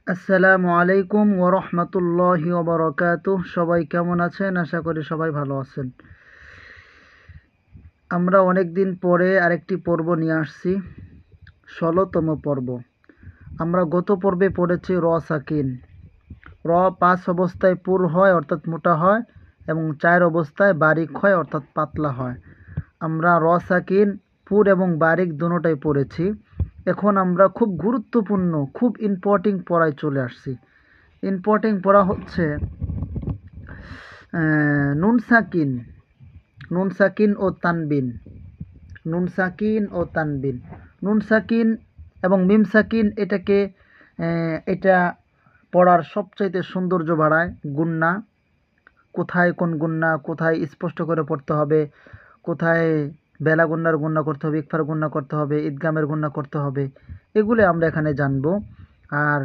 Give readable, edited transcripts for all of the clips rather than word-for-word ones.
আসসালামু আলাইকুম ওয়া রাহমাতুল্লাহি ওয়া বারাকাতুহু। সবাই কেমন আছেন? আশা করি সবাই ভালো আছেন। আমরা অনেক দিন পরে আরেকটি পর্ব নিয়ে আসছি, ১৬তম পর্ব। আমরা গত পর্বে পড়েছি র সাকিন। র ৫ অবস্থায় পুর হয় অর্থাৎ মোটা হয় এবং ৪ অবস্থায় বারিক হয় অর্থাৎ পাতলা হয়। আমরা র সাকিন, পুর এবং বারিক দুটোটাই পড়েছি। এখন আমরা খুব গুরুত্বপূর্ণ, খুব ইম্পর্টেন্ট পড়ায় চলে আসছি। ইম্পর্টেন্ট পড়া হচ্ছে নুন সাকিন, নুন সাকিন ও তানবিন, নুন সাকিন ও তানবিন। নুন সাকিন এবং মিম সাকিন এটা পড়ার সবচাইতে সৌন্দর্য বাড়ায়। গুন্না, কোথায় কোন গুন্না, কোথায় স্পষ্ট করে পড়তে হবে, কোথায় বেলা গুন্নার গুন্না করতে হবে, ইকফার গুন্না করতে হবে, ঈদগামের গুন্না করতে হবে, এগুলো আমরা এখানে জানবো। আর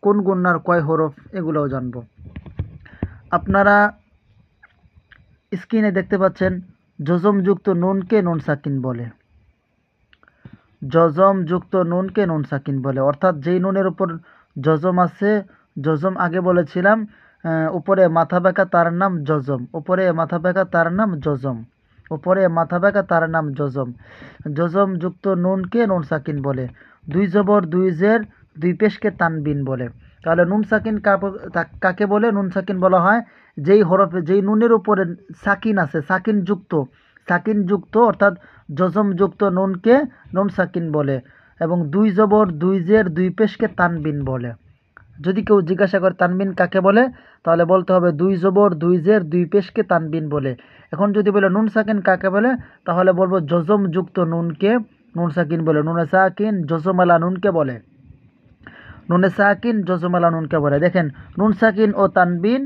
কোন গুন্নার কয় হরফ এগুলোও জানবো। আপনারা স্ক্রিনে দেখতে পাচ্ছেন জজমযুক্ত নুনকে নুন সাকিন বলে। জজমযুক্ত নুনকে নুন সাকিন বলে, অর্থাৎ যেই নুনের উপর জজম আছে, জজম আগে বলেছিলাম, উপরে মাথা বাঁকা তার নাম জজম, উপরে মাথা বাঁকা তার নাম জজম, উপরে মাথা বাঁকা তার নাম জজম। জজমযুক্ত নুনকে নুন সাকিন বলে। দুই জবর দুই জের দুই পেশকে তানবিন বলে। তাহলে নুন সাকিন কাকে বলে? নুন সাকিন বলা হয় যেই হরফে, যেই নুনের উপরে সাকিন আছে, সাকিনযুক্ত অর্থাৎ জজমযুক্ত নুনকে নুন সাকিন বলে এবং দুই জবর দুই জের দুই পেশকে তানবিন বলে। যদি কেউ জিজ্ঞাসা করে তানবিন কাকে বলে, তাহলে বলতে হবে দুই জবর দুই জের দুই পেশকে তানবিন বলে। এখন যদি বলে নুন সাকিন কাকে বলে, তাহলে বলবো জজমযুক্ত নুনকে নুন সাকিন বলে। নুনে সাকিন জজমালা নুনকে বলে, নুনে সাকিন জজমালা নুনকে বলে। দেখেন, নুন সাকিন ও তানবিন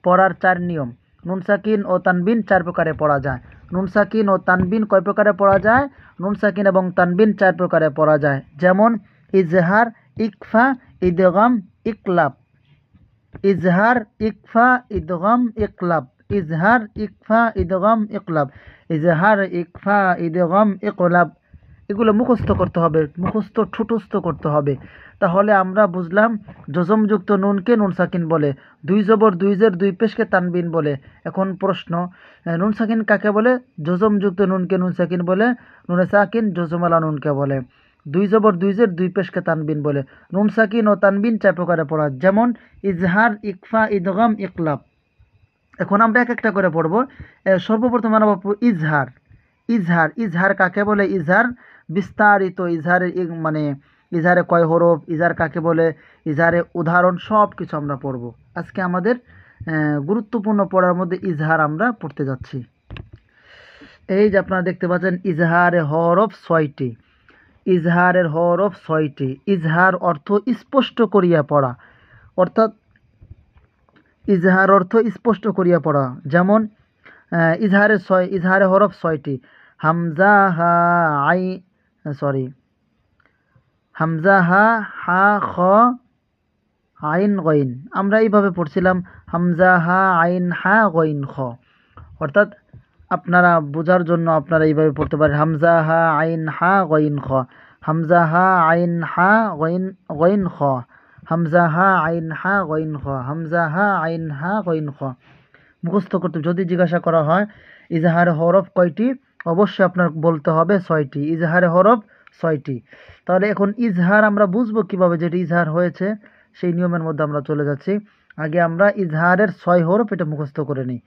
পড়ার ৪ নিয়ম। নুন সাকিন ও তানবিন ৪ প্রকারে পড়া যায়। নুন সাকিন ও তানবিন কয় প্রকারে পড়া যায়? নুন সাকিন এবং তানবিন ৪ প্রকারে পড়া যায়। যেমন ইজহার, ইকফা, ইদগাম, ইকলাব। ইজহার, ইকফা, ইদগাম, ইকলাব। ইজহার, ইকফা, ইদগাম, ইকলাব। ইজহার, ইকফা, ইদগাম, ইকলাব। এগুলো মুখস্থ করতে হবে, ঠুটস্থ করতে হবে। তাহলে আমরা বুঝলাম জজমযুক্ত নুনকে নুন সাকিন বলে, দুই জবর দুই জের দুই পেশকে তানবিন বলে। এখন প্রশ্ন, নুন সাকিন কাকে বলে? জজমযুক্ত নুনকে নুন সাকিন বলে, নুনে সাকিন জজমালা নুনকে বলে। দুই জবর দুই জের দুই পেশকে তানবিন বলে। নুন সাকিন ও তানবিন ৪ প্রকারে পড়া, যেমন ইজহার, ইকফা, ইদগাম, ইকলাব। এখন আমরা এক একটা করে পড়ব। সর্বপ্রথম আমরা ইজহার। ইজহার, ইজহার কাকে বলে? ইজহার বিস্তারিত, ইজহারের মানে ইজহারে কয় হরফ, ইজহার কাকে বলে, ইজহারে উদাহরণ, সব কিছু আমরা পড়ব। আজকে আমাদের গুরুত্বপূর্ণ পড়ার মধ্যে ইজহার আমরা পড়তে যাচ্ছি। এই যে আপনারা দেখতে পাচ্ছেন ইজহারে হরফ ৬টি। ইজহারের হরফ ৬টি। ইজহার অর্থ স্পষ্ট করিয়া পড়া, অর্থাৎ ইজহার অর্থ স্পষ্ট করিয়া পড়া। যেমন ইজহারে হরফ ৬টি। হামজা হা আই হামজা হা হা খ আইন গইন। আমরা এইভাবে পড়ছিলাম হামজা হা আইন হা গইন খ। অর্থাৎ আপনারা বোঝার জন্য আপনারা এইভাবে পড়তে পারেন হামজা হা আইন হা গইন খ, হামজা হা আইন হা গইন খ, হামজা হা আইন হা গইন খ, হামজা হা আইন হা গইন খ। মুখস্থ করতে যদি জিজ্ঞাসা করা হয় ইজহারে হরফ কয়টি, অবশ্যই আপনার বলতে হবে ৬টি। ইজহারে হরফ ৬টি। তাহলে এখন ইজহার আমরা বুঝবো কিভাবে, যেটি ইজহার হয়েছে সেই নিয়মের মধ্যে আমরা চলে যাচ্ছি। আগে আমরা ইজহারের ৬ হরফ এটা মুখস্থ করে নিই।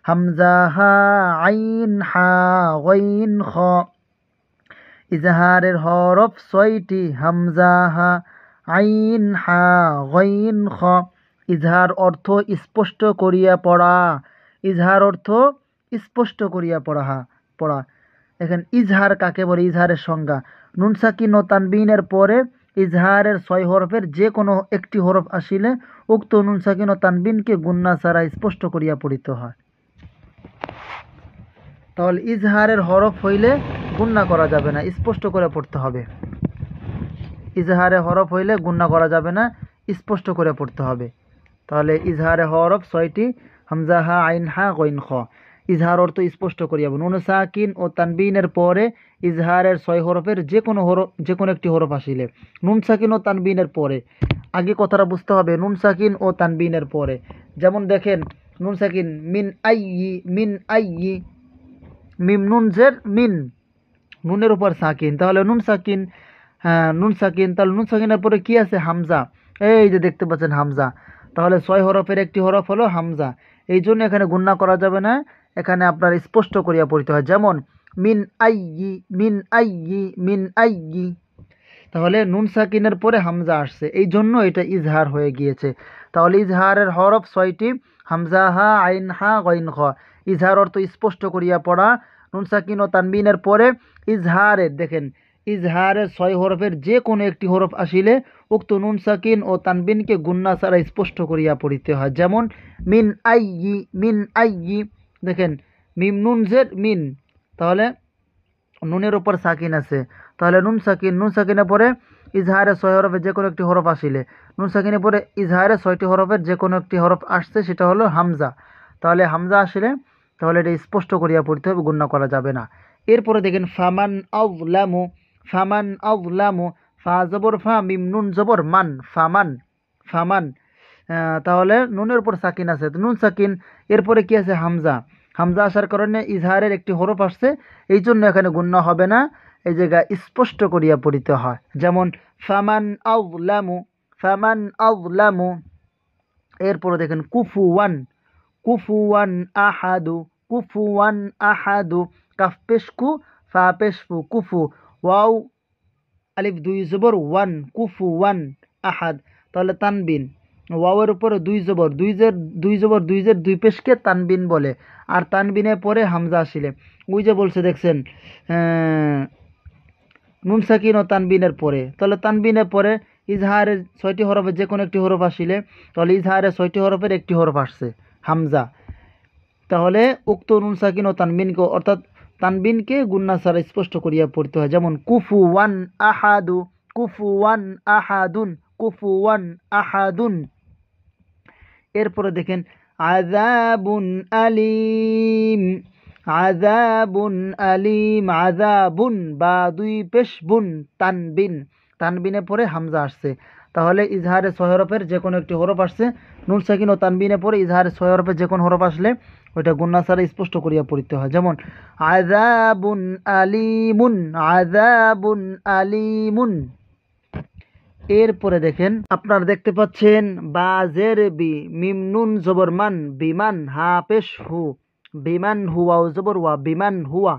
হামজা হা আইন হা গইন খ। ইজহারের হরফ ৬টি। হামজা হা আইন হা গইন খ। ইজহার অর্থ স্পষ্ট করিয়া পড়া। ইজহার অর্থ স্পষ্ট করিয়া পড়া। এখানে ইজহার কাকে বলে? ইজহারের সংজ্ঞা, নুন সাকিন ও তানবিনের পরে ইজহারের ৬ হরফের যে কোনো একটি হরফ আসিলে উক্ত নুন সাকিন ও তানবিনকে গুন্না ছাড়া স্পষ্ট করিয়া পড়িতে হয়। তাহলে ইজহারের হরফ হইলে গুন্না করা যাবে না, স্পষ্ট করে পড়তে হবে। ইজহারে হরফ হইলে গুন্না করা যাবে না, স্পষ্ট করে পড়তে হবে। তাহলে ইজহারে হরফ ৬টি। হামজা হা আইন হা গইন খ। ইজহার অর্থ স্পষ্ট করিয়া। নুন সাকিন ও তানবিনের পরে ইজহারের 6 হরফের যে কোনো একটি হরফ আসিলে, নুন সাকিন ও তানবিনের পরে, আগে কথাটা বুঝতে হবে, নুন সাকিন ও তানবিনের পরে। যেমন দেখেন নুন সাকিন মিন আইয়ি, মিন আইয়ি, মিম নুন জের মিন, নুনের উপর সাকিন, তাহলে নুন সাকিন, হ্যাঁ নুন সাকিন, তাহলে নুন সাকিনের পরে কি আছে? হামজা। এই যে দেখতে পাচ্ছেন হামজা, তাহলে 6 হরফের একটি হরফ হলো হামজা। এই জন্য এখানে গুণনা করা যাবে না, এখানে আপনার স্পষ্ট করিয়া পড়তে হয়। যেমন মিন আইয়ি, মিন আইয়ি, মিন আইয়ি, তাহলে নুন সাকিনের পরে হামজা আসছে, এই জন্য এটা ইজহার হয়ে গিয়েছে। তাহলে ইজহারের হরফ 6টি, হামজা, হা, আইন, হা, গইন, খ। ইজহার অর্থ স্পষ্ট করিয়া পড়া। নুন সাকিন ও তানবিনের পরে ইজহারের, দেখেন ইজহারের 6 হরফের যে কোনো একটি হরফ আসিলে উক্ত নুন সাকিন ও তানবিনকে গুন্না ছাড়া স্পষ্ট করিয়া পড়িতে হয়। যেমন মিন আইয়ি, মিন আইয়ি, দেখেন মিম নুন জের মিন, তাহলে নুনের উপর সাকিন আছে, তাহলে নুন সাকিন, নুন সাকিনের পরে ইজহারের 6 হরফের যে কোনো একটি হরফ আসিলে, নুন সাকিনের পরে ইজহারের 6টি হরফের যে কোনো একটি হরফ আসছে, সেটা হলো হামজা। তাহলে হামজা আসলে, তাহলে এটা স্পষ্ট করিয়া পড়তে হবে, গুণনা করা যাবে না। এরপরে দেখেন ফামান আযলামু, ফামান আযলামু, ফা জবর ফা, মিম নুন জবর মান, ফামান, ফামান, তাহলে নুনের উপর সাকিন আছে, তো নুন সাকিন, এরপরে কি আছে? হামজা। হামজা আসার কারণে ইজহারের একটি হরফ আসছে, এই জন্য এখানে গুণ্য হবে না, এই জায়গায় স্পষ্ট করিয়া পড়িতে হয়। যেমন ফামান আযলামু, ফামান আযলামু। এরপরে দেখেন কুফুওয়ান, কুফুওয়ান আহাদু, কুফুওয়ান আহাদু, কাফ পেশ কু, ফা পেশ ফু, কুফু, ওয়াও আলিফ 2 জবর ওয়ান, কুফুওয়ান আহাদ, তাহলে তানবিন, ওয়াওয়ের উপরে 2 জবর, 2 জবর 2 পেশকে তানবিন বলে। আর তানবিনের পরে হামজা আসিলে, ওই যে বলছে দেখছেন নুন সাকিন ও তানবিনের পরে, তাহলে তানবিনের পরে ইজহারের 6টি হরফের যে কোনো একটি হরফ আসিলে, তাহলে ইজহারের 6টি হরফের একটি হরফ আসছে হামজা, তাহলে উক্ত নুন সাকিন ও তানবিনকে, অর্থাৎ তানবিনকে গুন্না ছাড়া স্পষ্ট করিয়া পড়তে হয়। যেমন কুফুওয়ান আহাদু, কুফুওয়ান আহাদুন, কুফুওয়ান আহাদুন। এরপরে দেখেন আযাবুন আলিম, আযাবুন আলিম, আযাবুন, বা 2 পেশ বুন, তানবিন, তানবিনের পরে হামজা আসছে, তাহলে ইজহারের 6 হরফের যে কোনো একটি হরফ আসছে, নুন সাকিন ও তানবিনের পরে ইজহারের 6 হরফের যে কোনো হরফ আসলে ওইটা গুন্না ছাড়া স্পষ্ট করিয়া পড়তে হয়। যেমন আযাবুন আলিমুন, আযাবুন আলিমুন। এরপরে দেখেন আপনারা দেখতে পাচ্ছেন বাজের বি, মিম নুন জবর মান, বিমান, হা পেশ হু, বিমান হুয়া, জবর ওয়া, বিমান হুয়া,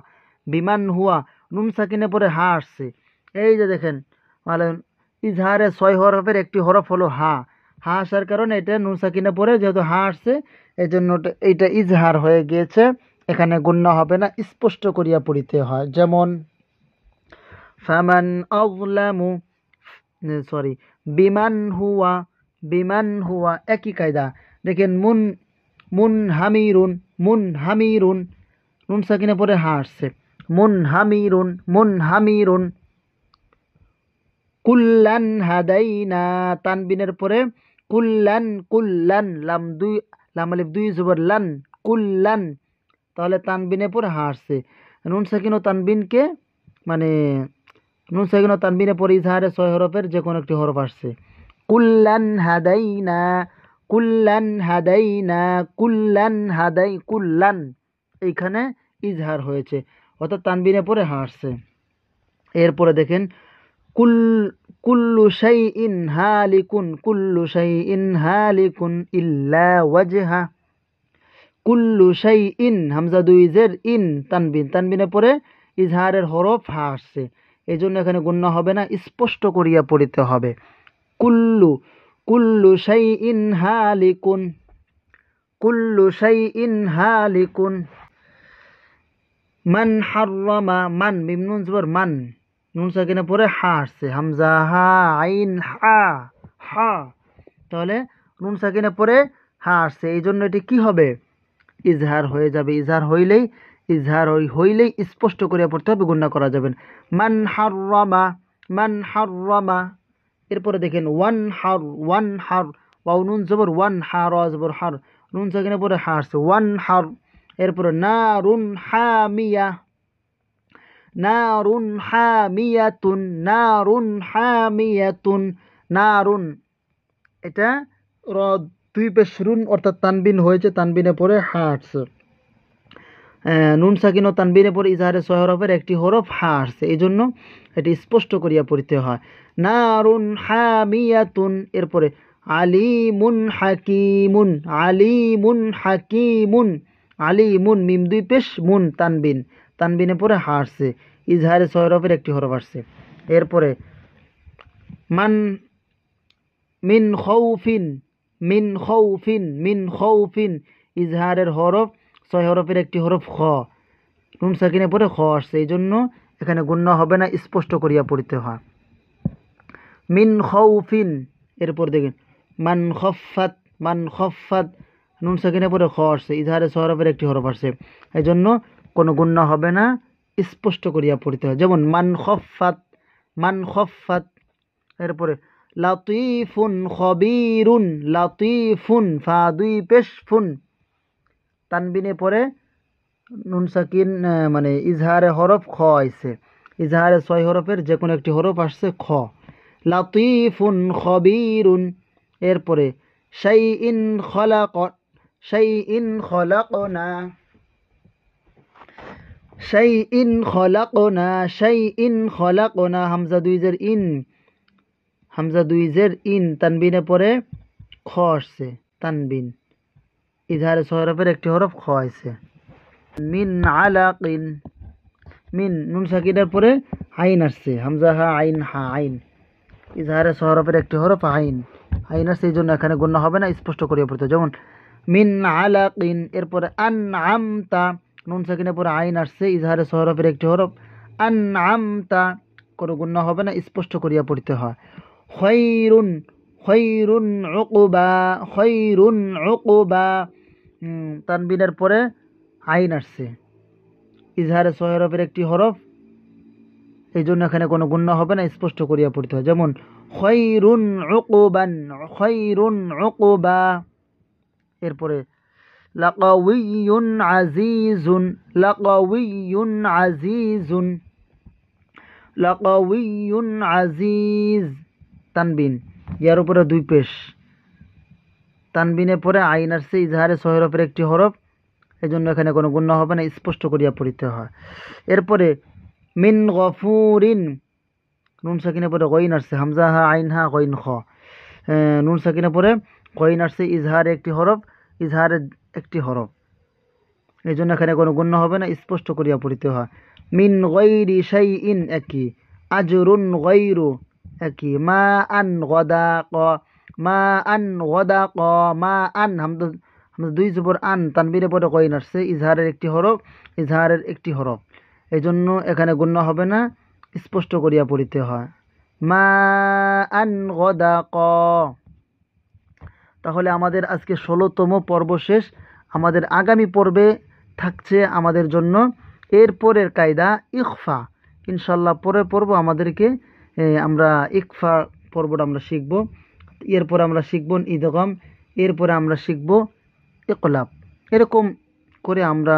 বিমান হুয়া, নুন সাকিনের পরে হা আসছে, এই যে দেখেন, মানে ইজহারের 6 হরফের একটি হরফ হলো হা, হা আসার কারণে এটা নুন সাকিনের পরে যেহেতু হা আসছে, এই জন্য এইটা ইজহার হয়ে গিয়েছে, এখানে গুণ্য হবে না, স্পষ্ট করিয়া পড়িতে হয়। যেমন ফামান আযলামু, সরি, বিমান হুয়া, বিমান হুয়া, একই কায়দা। দেখেন মুন, মুন হামিরুন, মুন হামিরুন, নুন সাকিনের পরে হা আসছে, মুন হামিরুন, মুন হামিরুন। কুল্লান হাদাইনা, তানবিনের পরে কুল্লান, কুল্লান, লাম আলিফ 2 জবর লান, কুল্লান, তাহলে তানবিনের পরে হা আসছে, নুন সাকিন ও তানবিনকে, মানে নুন সাকিন ও তানবিনের পরে ইজহারের 6 হরফের যে কোনো একটি হরফ আসছে। কুল্লান হাদাইনা, কুল্লান হাদাইনা, কুল্লান হাদাই, কুল্লান, এইখানে ইজহার হয়েছে, অর্থাৎ তানবিনের পরে হা আসছে। এরপরে দেখেন কুল্লু শাইইন হালিকুন, কুল্লু শাইইন হালিকুন ইল্লা ওয়াজহা, কুল্লু শাইইন, হামজা 2 জের ইন, তানবিন, তানবিনের পরে ইজহারের হরফ হা আসছে, এই জন্য এখানে গুণ্য হবে না, স্পষ্ট করিয়া পড়িতে হবে। কুল্লু, কুল্লু শাইইন হালিকুন, কুল্লু শাইইন হালিকুন। মান হাররামা, মান, মিম নুন জবর মান, নুন সাকিনের পরে হা আসছে, হামজা হা, আইন হা, হা, তাহলে নুন সাকিনের পরে হা আসছে, এই জন্য এটি কি হবে? ইজহার হয়ে যাবে। ইজহার হইলেই স্পষ্ট করে পড়তে হবে, গুণনা করা যাবে। মান হাররামা, মান হাররামা। এরপরে দেখেন ওয়ান হার, ওয়ান হার, ওয়াও নুন জবর ওয়ান, হা র জবর হার, নুন সাকিনের পরে হা আসছে, ওয়ান হার, এরপরে নারুন হামিয়া, নারুন হামিয়াতুন, নারুন হামিয়াতুন, নারুন, এটা র দুই পেশ রুন অর্থাৎ তানবিন হয়েছে, তানবিনে পরে হা আসছে। নুন সাকিন ও তানবিনে পরে ইজহারে ছয় হরফের একটি হরফ হা আসছে, এই জন্য এটি স্পষ্ট করিয়া পড়িতে হয়। নারুন হামিয়াতুন, এরপরে আলিমুন হাকিমুন, আলিমুন হাকিমুন, আলিমুন মিম দুই পেশ মুন তানবিন, তানবিনে পরে হা আসছে, ইজহারে ছয় হরফের একটি হরফ আসছে। এরপরে মান মিন খৌফিন, মিন খৌফিন, মিন খৌফিন, ইজহারের হরফ ছয় হরফের একটি হরফ খ, নুন সাকিনে পরে খ আসছে, এই জন্য এখানে গুণ্য হবে না, স্পষ্ট করিয়া পড়িতে হয়। মিন খৌফিন, এরপর দেখেন মান খফাত, মান খফাত, নুন সাকিনে পরে খ আসছে, ইজহারে ছয় হরফের একটি হরফ আসছে, এই জন্য কোনো গুণ্য হবে না, স্পষ্ট করিয়া পড়িতে হয়। যেমন মান খফাত, মান খফাত। এরপরে লাতিফুন খবিরুন, লাতিফুন ফা দুই পেশ ফুন, তানবিনে পরে নুন সাকিন মানে ইজহারে হরফ খ আইছে, ইজহারে ছয় হরফের যে কোনো একটি হরফ আসছে খ, লাতিফুন খবিরুন। এরপরে শাইইন খলাক, শাইইন খলাকনা, শাইইন খলাকনা, শাইইন খলাকনা, হামজা দুই জের ইন, হামজা দুই জের ইন, তানবিনে পরে খ আসছে, তানবিন, ইজহারে ছয় হরফের একটি হরফ খ আইছে। মিন আলাকিন, মিন নুন সাকিনের পরে আইন আসছে, হামজা হা আইন, হা আইন, ইজহারে ছয় হরফের একটি হরফ আইন, আইন আসছে, এই জন্য এখানে গণ্য হবে না, স্পষ্ট করিয়া পড়তে। যেমন মিন আলাকিন, এরপরে আন আমতা, নুন সাকিনের পরে আইন আসছে, ইজহারে ছয় হরফের একটি হরফ আন আমতা, কোনো গণ্য হবে না, স্পষ্ট করিয়া পড়তে হয়। খৈরুন, খৈরুন উকুবা, খৈরুন উকুবা, তানবিনের পরে আইন আসছে, ইজহারে ছয় হরফের একটি হরফ, এই জন্য এখানে কোনো গুণ্য হবে না, স্পষ্ট করিয়া পড়তে হয়। যেমন খৈরুন উকুবান, খৈরুন উকুবা। এরপরে লাকাউইয়ুন আজিজুন, লাকাউইয়ুন আজিজুন, লাকাউইয়ুন আজিজ, তানবিন, ইয়ার উপরে দুই পেশ, তানবিনে পরে আইন আসছে, ইজহারে ছয় হরফের একটি হরফ, এই জন্য এখানে কোনো গুণ্য হবে না, স্পষ্ট করিয়া পড়িতে হয়। এরপরে মিন গফুরিন, নুন সাকিনে পরে গইন আসছে, হামজা হা আইন হা গইন খ, নুন সাকিনে পরে গইন আসছে, ইজহারে একটি হরফ, ইজহারের একটি হরফ, এই জন্য এখানে কোনো গুণ্য হবে না, স্পষ্ট করিয়া পড়িতে হয়। মিন গৈরি শাইইন একই, আজরুন গৈরু একই, মা আন গদা ক, মা আন গদা ক, মা আন, হামজা দুই জবর আন, তানবিরে পরে গইন আসছে, ইজহারের একটি হরফ, ইজহারের একটি হরফ, এই জন্য এখানে গণ্য হবে না, স্পষ্ট করিয়া পড়িতে হয়। মা আন গদা ক। তাহলে আমাদের আজকে 16তম পর্ব শেষ। আমাদের আগামী পর্বে থাকছে আমাদের জন্য এরপরের কায়দা ইখফা, ইনশাল্লাহ পরের পর্ব আমাদেরকে আমরা ইখফা পর্বটা আমরা শিখব, এরপর আমরা শিখব ইদগাম, এরপরে আমরা শিখব ইকলাব। এরকম করে আমরা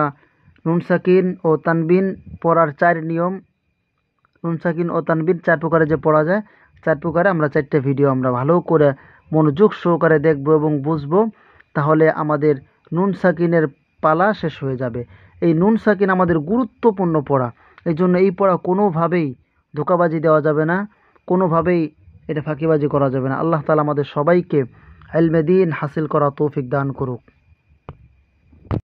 নুন সাকিন ও তানবিন পড়ার 4 নিয়ম, নুন সাকিন ও তানবিন 4 প্রকারে যে পড়া যায়, 4 প্রকারে আমরা 4টে ভিডিও আমরা ভালো করে মনোযোগ সহকারে দেখব এবং বুঝব, তাহলে আমাদের নুন সাকিনের পালা শেষ হয়ে যাবে। এই নুন সাকিন আমাদের গুরুত্বপূর্ণ পড়া, এই জন্য এই পড়া কোনোভাবেই ধোঁকাবাজি দেওয়া যাবে না, কোনোভাবেই এটা ফাঁকিবাজি করা যাবে না। আল্লাহ তাআলা আমাদের সবাইকে ইলমে দ্বীন হাসিল করা তৌফিক দান করুক।